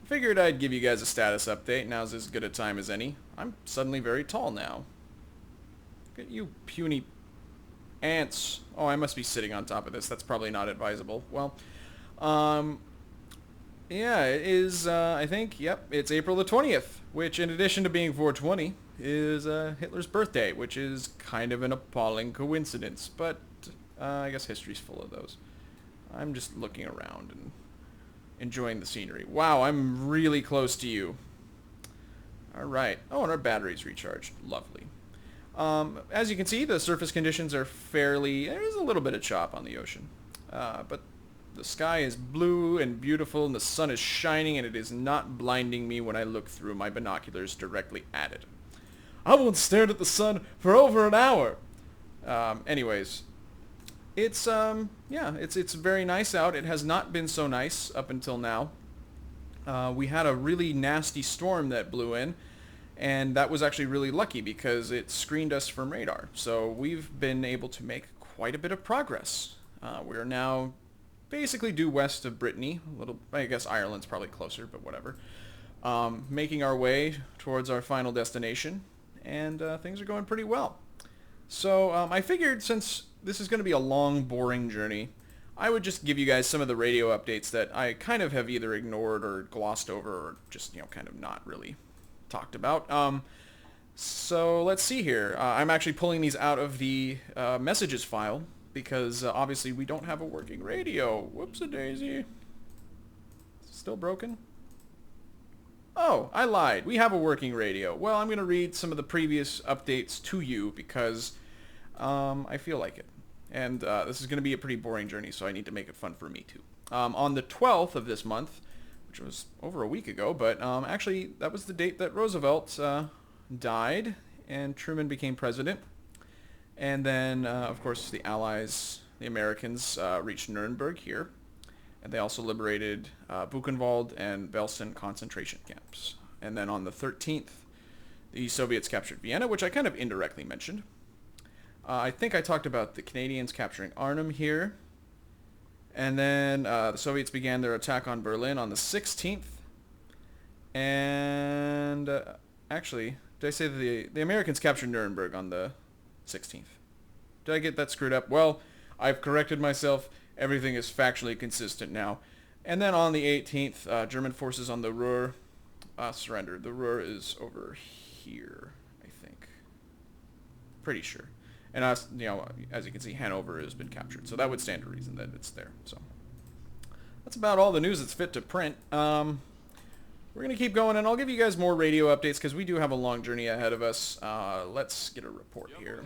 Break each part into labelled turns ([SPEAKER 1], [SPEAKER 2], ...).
[SPEAKER 1] Figured I'd give you guys a status update. Now's as good a time as any. I'm suddenly very tall now. Look at you puny ants. Oh, I must be sitting on top of this. That's probably not advisable. Well, um, yeah, it is, I think, yep, it's April the 20th, which in addition to being 420, is Hitler's birthday, which is kind of an appalling coincidence, but I guess history's full of those. I'm just looking around and enjoying the scenery. Wow, I'm really close to you. Alright. Oh, and our battery's recharged. Lovely. As you can see, the surface conditions are fairly... There's a little bit of chop on the ocean. But the sky is blue and beautiful, and the sun is shining, and it is not blinding me when I look through my binoculars directly at it. I once stared at the sun for over an hour! Anyways... It's, yeah, it's very nice out. It has not been so nice up until now. We had a really nasty storm that blew in, and that was actually really lucky because it screened us from radar. So we've been able to make quite a bit of progress. We're now basically due west of Brittany. A little, I guess Ireland's probably closer, but whatever. Making our way towards our final destination, and things are going pretty well. So I figured since this is going to be a long, boring journey, I would just give you guys some of the radio updates that I kind of have either ignored or glossed over or just, kind of not really talked about. So let's see here. I'm actually pulling these out of the messages file because obviously we don't have a working radio. Whoops-a-daisy. Still broken? Oh, I lied. We have a working radio. Well, I'm going to read some of the previous updates to you because I feel like it. And this is going to be a pretty boring journey, so I need to make it fun for me too. On the 12th of this month, which was over a week ago, but actually that was the date that Roosevelt died and Truman became president. And then, of course, the Allies, the Americans, reached Nuremberg here. And they also liberated Buchenwald and Belsen concentration camps. And then on the 13th, the Soviets captured Vienna, which I kind of indirectly mentioned. I think I talked about the Canadians capturing Arnhem here. And then the Soviets began their attack on Berlin on the 16th. And actually, did I say that the Americans captured Nuremberg on the 16th? Did I get that screwed up? Well, I've corrected myself. Everything is factually consistent now. And then on the 18th, German forces on the Ruhr surrendered. The Ruhr is over here, I think. Pretty sure. And as you can see, Hanover has been captured. So that would stand to reason that it's there. So that's about all the news that's fit to print. We're going to keep going, and I'll give you guys more radio updates because we do have a long journey ahead of us. Let's get a report here.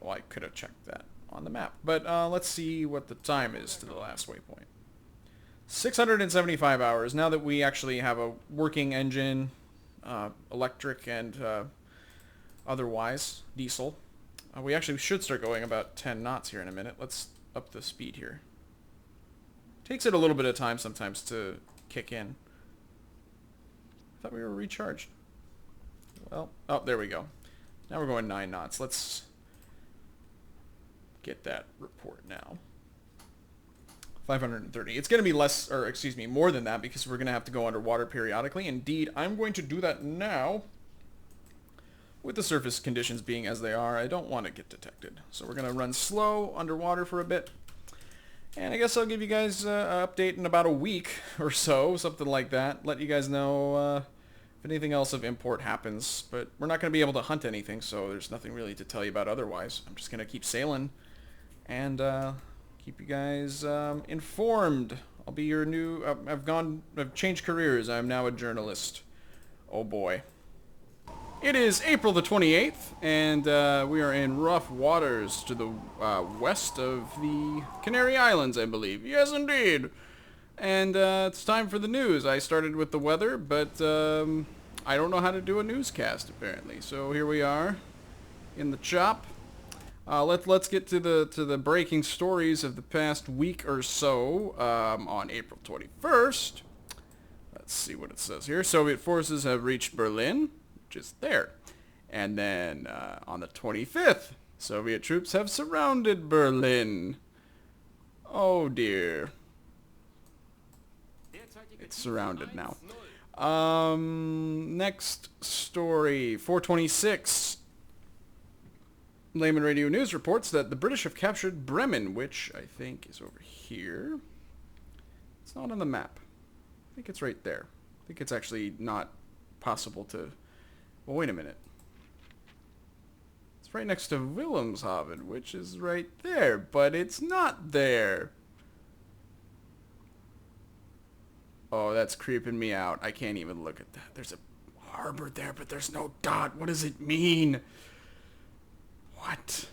[SPEAKER 1] Oh, I could have checked that on the map. But let's see what the time is to the last waypoint. 675 hours. Now that we actually have a working engine, electric and otherwise diesel, we actually should start going about 10 knots here in a minute. Let's up the speed here. Takes it a little bit of time sometimes to kick in. I thought we were recharged. Well, oh, there we go. Now we're going 9 knots. Let's get that report now. 530. It's going to be less, or excuse me, more than that because we're going to have to go underwater periodically. Indeed, I'm going to do that now. With the surface conditions being as they are, I don't want to get detected. So we're going to run slow underwater for a bit. And I guess I'll give you guys an update in about a week or so, something like that. Let you guys know if anything else of import happens. But we're not going to be able to hunt anything, so there's nothing really to tell you about otherwise. I'm just going to keep sailing and keep you guys informed. I'll be your new... I've changed careers. I'm now a journalist. Oh boy. It is April the 28th, and we are in rough waters to the west of the Canary Islands, I believe. Yes, indeed. And it's time for the news. I started with the weather, but I don't know how to do a newscast, apparently. So here we are in the chop. Let's get to the breaking stories of the past week or so. On April 21st, let's see what it says here. Soviet forces have reached Berlin, which is there. And then on the 25th, Soviet troops have surrounded Berlin. Oh dear. It's surrounded now. Next story. 426. Layman Radio News reports that the British have captured Bremen, which I think is over here. It's not on the map. I think it's right there. I think it's actually not possible to... Well, wait a minute. It's right next to Wilhelmshaven, which is right there, but it's not there. Oh, that's creeping me out. I can't even look at that. There's a harbor there, but there's no dot. What does it mean? What?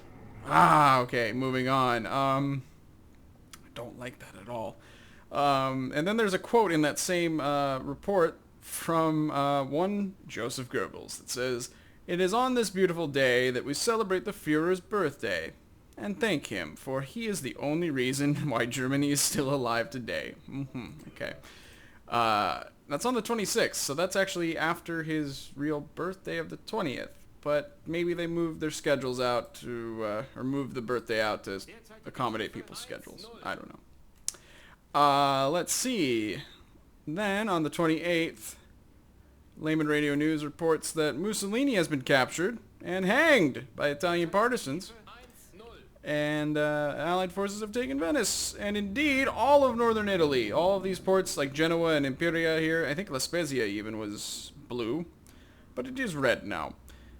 [SPEAKER 1] Ah, okay, moving on. I don't like that at all. And then there's a quote in that same report from one Joseph Goebbels that says, "It is on this beautiful day that we celebrate the Führer's birthday and thank him, for he is the only reason why Germany is still alive today." Okay. That's on the 26th, so that's actually after his real birthday of the 20th. But maybe they moved their schedules out to, or moved the birthday out to accommodate people's schedules. I don't know. Let's see. Then, on the 28th, Layman Radio News reports that Mussolini has been captured and hanged by Italian partisans. And Allied forces have taken Venice. And indeed, all of northern Italy. All of these ports, like Genoa and Imperia here. I think La Spezia even was blue. But it is red now.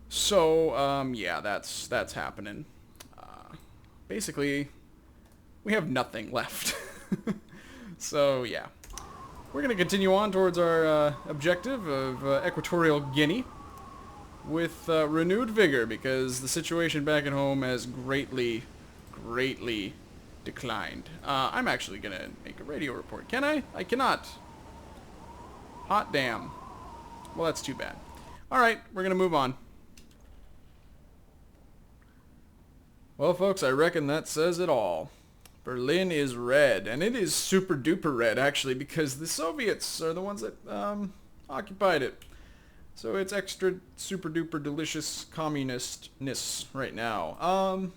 [SPEAKER 1] So, yeah, that's happening. Basically, we have nothing left. So, yeah. We're going to continue on towards our objective of Equatorial Guinea with renewed vigor, because the situation back at home has greatly declined. I'm actually going to make a radio report. Can I? I cannot. Hot damn. Well, that's too bad. Alright, we're going to move on. Well, folks, I reckon that says it all. Berlin is red, and it is super duper red, actually, because the Soviets are the ones that occupied it. So it's extra super duper delicious communistness right now.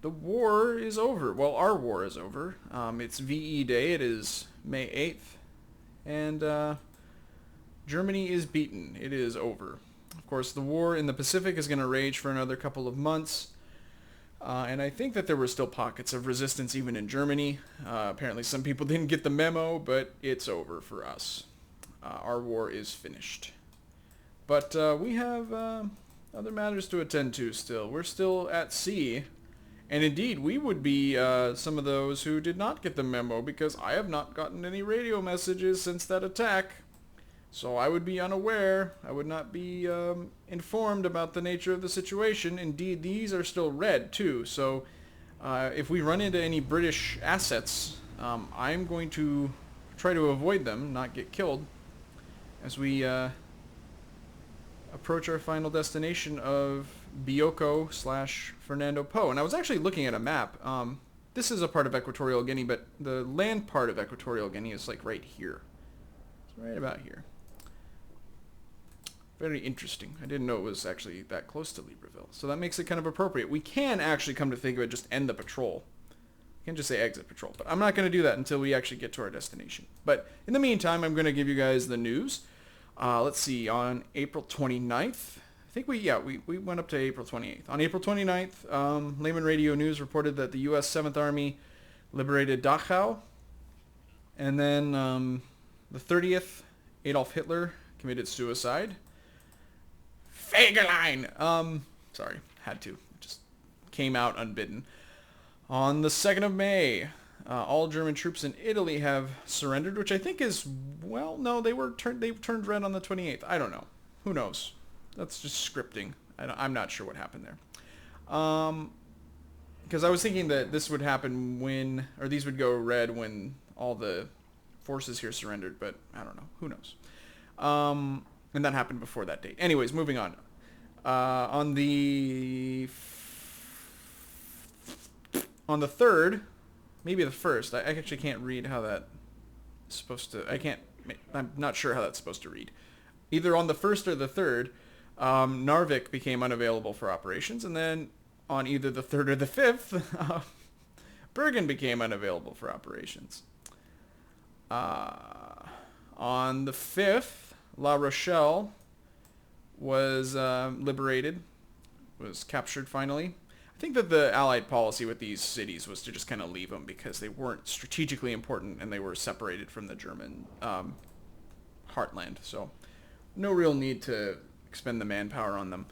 [SPEAKER 1] The war is over. Well, our war is over. It's VE Day. It is May 8th. And Germany is beaten. It is over. Of course, the war in the Pacific is going to rage for another couple of months. And I think that there were still pockets of resistance even in Germany. Apparently some people didn't get the memo, but it's over for us. Our war is finished. But we have other matters to attend to still. We're still at sea. And indeed, we would be some of those who did not get the memo, because I have not gotten any radio messages since that attack. So I would be unaware. I would not be informed about the nature of the situation. Indeed, these are still red, too. So if we run into any British assets, I'm going to try to avoid them, not get killed, as we approach our final destination of Bioko/Fernando Po. And I was actually looking at a map. This is a part of Equatorial Guinea, but the land part of Equatorial Guinea is like right here. It's right about here. Very interesting. I didn't know it was actually that close to Libreville. So that makes it kind of appropriate. We can actually, come to think of it, just end the patrol. You can just say exit patrol. But I'm not going to do that until we actually get to our destination. But in the meantime, I'm going to give you guys the news. Let's see. On April 29th, I think we went up to April 28th. On April 29th, Layman Radio News reported that the U.S. 7th Army liberated Dachau. And then the 30th, Adolf Hitler committed suicide. Fegelein! Sorry, had to. It just came out unbidden. On the 2nd of May, all German troops in Italy have surrendered, which I think is, well, no, they turned red on the 28th. I don't know. Who knows? That's just scripting. I'm not sure what happened there. Because I was thinking that this would happen when, or these would go red when all the forces here surrendered, but I don't know. Who knows? And that happened before that date. Anyways, moving on. On the 3rd, maybe the 1st. I actually can't read how that is supposed to. I'm not sure how that's supposed to read. Either on the 1st or the 3rd, Narvik became unavailable for operations, and then on either the 3rd or the 5th, Bergen became unavailable for operations. On the 5th, La Rochelle was liberated, was captured finally. I think that the Allied policy with these cities was to just kind of leave them because they weren't strategically important and they were separated from the German heartland. So no real need to expend the manpower on them.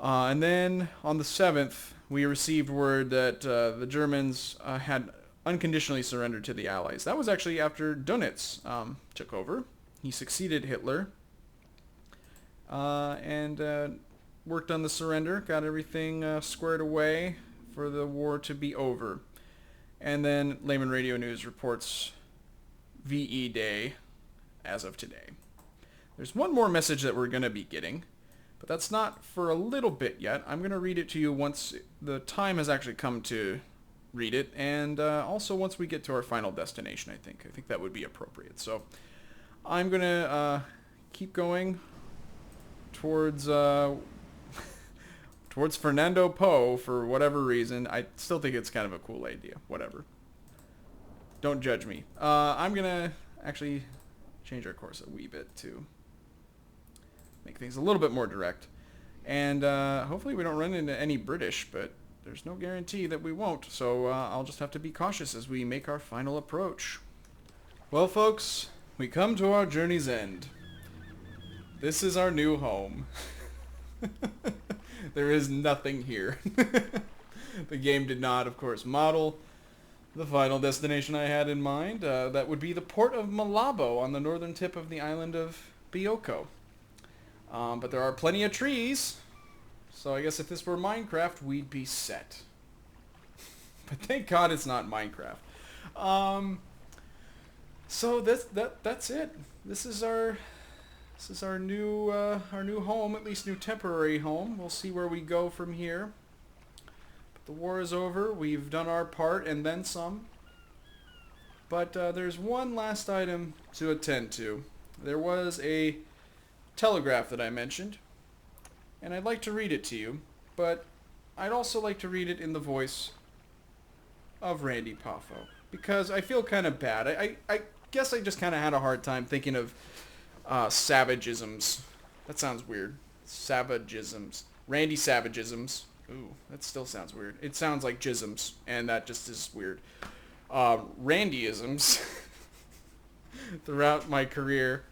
[SPEAKER 1] And then on the 7th, we received word that the Germans had unconditionally surrendered to the Allies. That was actually after Dönitz took over. He succeeded Hitler and worked on the surrender, got everything squared away for the war to be over. And then Lehman Radio News reports VE Day as of today. There's one more message that we're going to be getting, but that's not for a little bit yet. I'm going to read it to you once the time has actually come to read it, and also once we get to our final destination, I think. I think that would be appropriate. So I'm going to keep going towards towards Fernando Po for whatever reason. I still think it's kind of a cool idea. Whatever. Don't judge me. I'm going to actually change our course a wee bit to make things a little bit more direct. And hopefully we don't run into any British, but there's no guarantee that we won't. So I'll just have to be cautious as we make our final approach. Well, folks, we come to our journey's end. This is our new home. There is nothing here. The game did not, of course, model the final destination I had in mind. That would be the port of Malabo on the northern tip of the island of Bioko. But there are plenty of trees, so I guess if this were Minecraft, we'd be set. But thank God it's not Minecraft. So that's it. This is our new home, at least new temporary home. We'll see where we go from here. But the war is over. We've done our part and then some. But there's one last item to attend to. There was a telegraph that I mentioned, and I'd like to read it to you, but I'd also like to read it in the voice of Randy Poffo, because I feel kind of bad. I guess I just kind of had a hard time thinking of savagisms. That sounds weird. Savagisms. Randy Savagisms. Ooh, that still sounds weird. It sounds like jisms, and that just is weird. Randyisms throughout my career.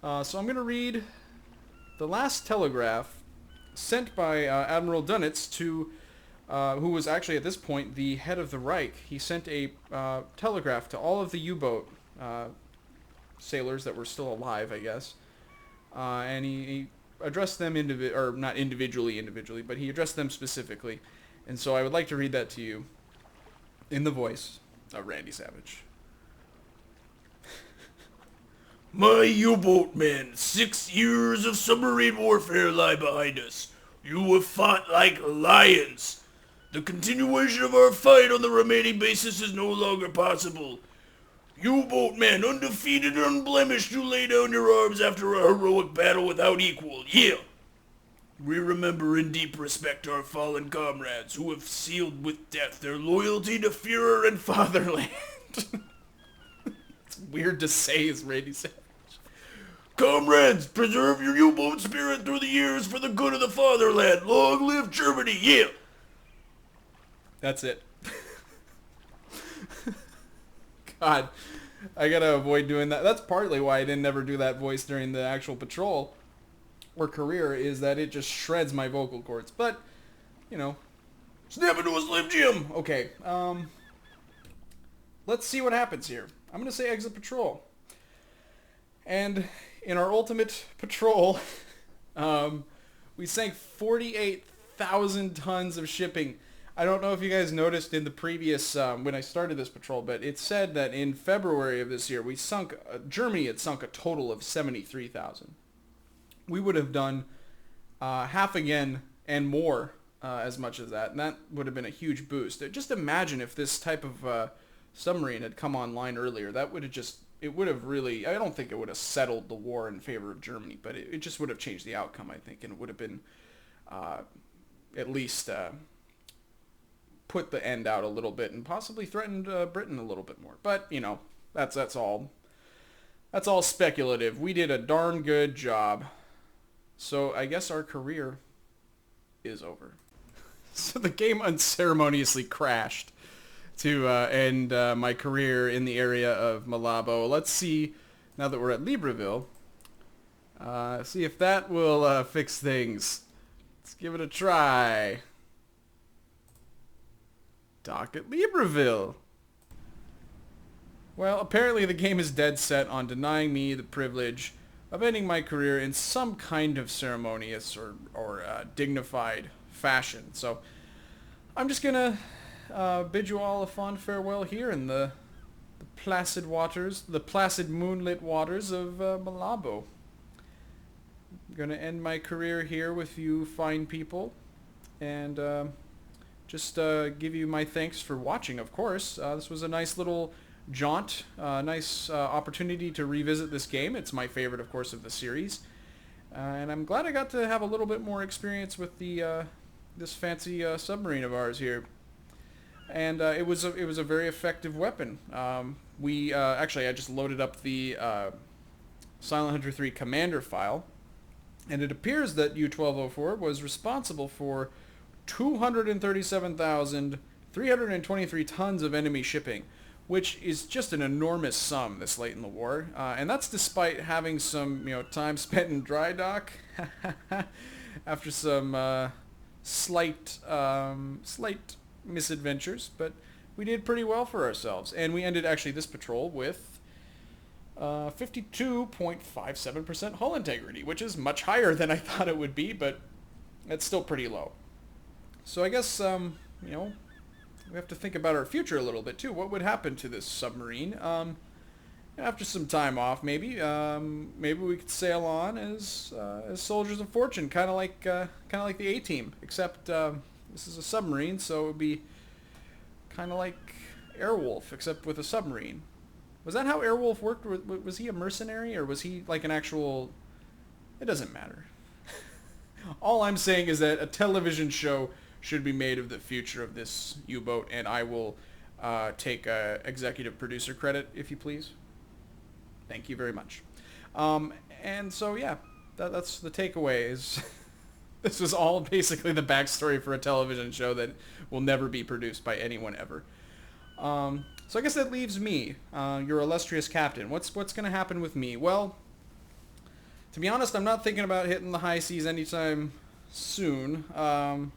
[SPEAKER 1] So I'm going to read the last telegraph sent by Admiral Dönitz to, who was actually at this point the head of the Reich. He sent a telegraph to all of the U-boat sailors that were still alive, I guess. And he addressed them not individually, but he addressed them specifically. And so I would like to read that to you in the voice of Randy Savage.
[SPEAKER 2] My U-boat men, 6 years of submarine warfare lie behind us. You have fought like lions. The continuation of our fight on the remaining bases is no longer possible. U-boat men, undefeated and unblemished, you lay down your arms after a heroic battle without equal. Yeah! We remember in deep respect our fallen comrades who have sealed with death their loyalty to Führer and fatherland.
[SPEAKER 1] It's weird to say, as Randy Savage.
[SPEAKER 2] Comrades, preserve your U-boat spirit through the years for the good of the fatherland. Long live Germany, yeah!
[SPEAKER 1] That's it. God, I gotta avoid doing that. That's partly why I didn't ever do that voice during the actual patrol or career, is that it just shreds my vocal cords. But, you know,
[SPEAKER 2] snap into a Slim Jim!
[SPEAKER 1] Okay, let's see what happens here. I'm gonna say exit patrol. And in our ultimate patrol, we sank 48,000 tons of shipping. I don't know if you guys noticed in the previous, when I started this patrol, but it said that in February of this year, Germany had sunk a total of 73,000. We would have done half again and more as much as that, and that would have been a huge boost. Just imagine if this type of submarine had come online earlier. That would have it would have really, I don't think it would have settled the war in favor of Germany, but it just would have changed the outcome, I think, and it would have been at least put the end out a little bit and possibly threatened Britain a little bit more. But, you know, that's all That's all speculative. We did a darn good job. So I guess our career is over. So the game unceremoniously crashed to end my career in the area of Malabo. Let's see, now that we're at Libreville, see if that will fix things. Let's give it a try. Dock at Libreville. Well, apparently the game is dead set on denying me the privilege of ending my career in some kind of ceremonious or dignified fashion. So I'm just gonna bid you all a fond farewell here in the placid waters, the placid moonlit waters of Malabo. I'm gonna end my career here with you fine people, and just give you my thanks for watching, of course. This was a nice little jaunt, nice opportunity to revisit this game. It's my favorite, of course, of the series. And I'm glad I got to have a little bit more experience with the this fancy submarine of ours here. And it was a very effective weapon. We actually, I just loaded up the Silent Hunter 3 commander file, and it appears that U-1204 was responsible for 237,323 tons of enemy shipping, which is just an enormous sum this late in the war, and that's despite having some time spent in dry dock after some slight misadventures, but we did pretty well for ourselves, and we ended actually this patrol with 52.57% hull integrity, which is much higher than I thought it would be, but it's still pretty low. So I guess we have to think about our future a little bit too. What would happen to this submarine? After some time off, maybe we could sail on as soldiers of fortune, kind of like the A-Team, except this is a submarine, so it would be kind of like Airwolf, except with a submarine. Was that how Airwolf worked? Was he a mercenary, or was he like an actual? It doesn't matter. All I'm saying is that a television show should be made of the future of this U-boat, and I will take executive producer credit, if you please. Thank you very much. And so, yeah, that's the takeaway. Is this was all basically the backstory for a television show that will never be produced by anyone ever. So I guess that leaves me, your illustrious captain. What's going to happen with me? Well, to be honest, I'm not thinking about hitting the high seas anytime soon. I'm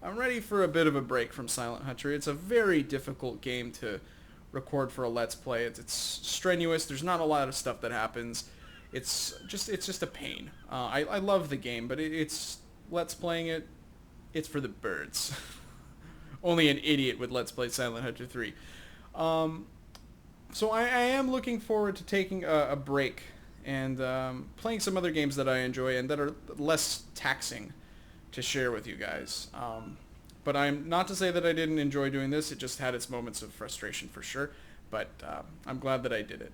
[SPEAKER 1] ready for a bit of a break from Silent Hunter. It's a very difficult game to record for a Let's Play. It's strenuous. There's not a lot of stuff that happens. It's just a pain. I love the game, but it's Let's Playing it. It's for the birds. Only an idiot would Let's Play Silent Hunter 3. So I am looking forward to taking a break and playing some other games that I enjoy and that are less taxing to share with you guys. But I'm not to say that I didn't enjoy doing this. It just had its moments of frustration for sure. But I'm glad that I did it.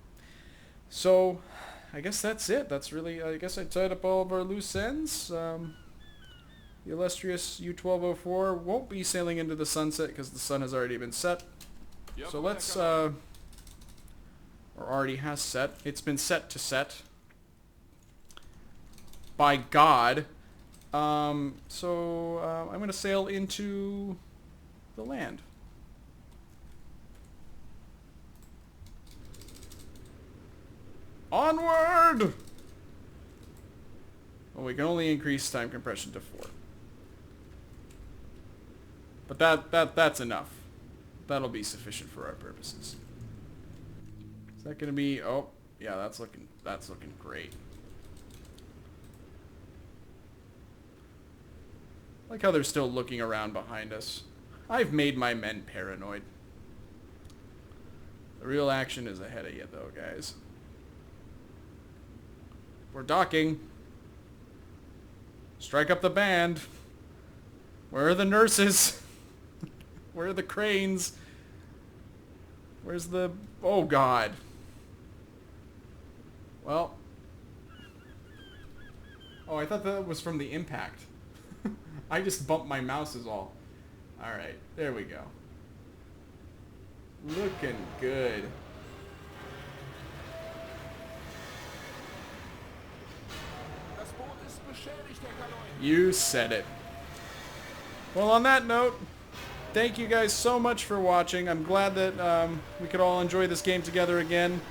[SPEAKER 1] So I guess that's it. That's really, I guess I tied up all of our loose ends. The illustrious U-1204 won't be sailing into the sunset because the sun has already been set. Yep, so let's, or already has set. It's been set to set. By God. I'm going to sail into the land. Onward! Well, we can only increase time compression to 4. But that's enough. That'll be sufficient for our purposes. Is that going to be... Oh, yeah, that's looking great. I like how they're still looking around behind us. I've made my men paranoid. The real action is ahead of you, though, guys. We're docking. Strike up the band. Where are the nurses? Where are the cranes? Where's the... Oh, God. Well. Oh, I thought that was from the impact. I just bumped my mouse is all. Alright, there we go. Looking good. You said it. Well, on that note, thank you guys so much for watching. I'm glad that we could all enjoy this game together again.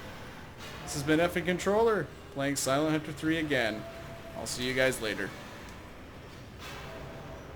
[SPEAKER 1] This has been Effing Controller, playing Silent Hunter 3 again. I'll see you guys later.